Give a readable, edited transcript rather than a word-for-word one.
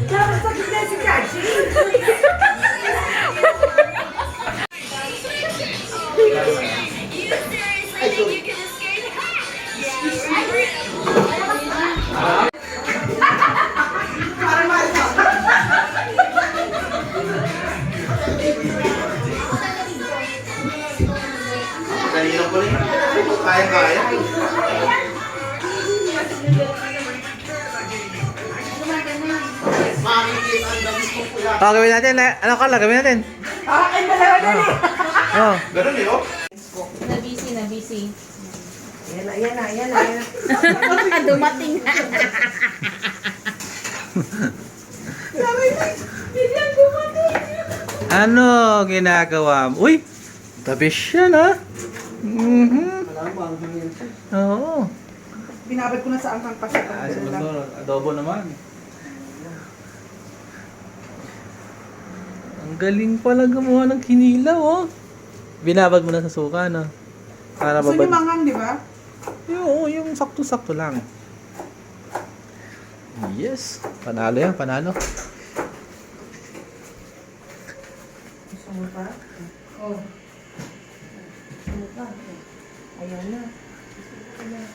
Dapat sa kita si Kachi. Kanina ko rin. Kaya-kaya. Makikita ang dami ko pula. Gawin natin. Ano ka lang? Gawin natin. Akin dalawa dali. Oh. Ganun eh, oh. Na busy. Yan na. Dumating na. Ano ginagawa mo? Uy! Tabis yan ha? Oo. Binabad ko na sa angkang kasi. Adobo naman. Ang galing pala gumawa ng kinilaw oh. Binabad mo na sa suka no? Para Gusto niyo babad. mangang, di ba? Yung sakto-sakto lang. Yes. Panalo yan, panalo. Gusto mo pa? Oh. Gusto mo pa? Ayan na. Gusto mo na.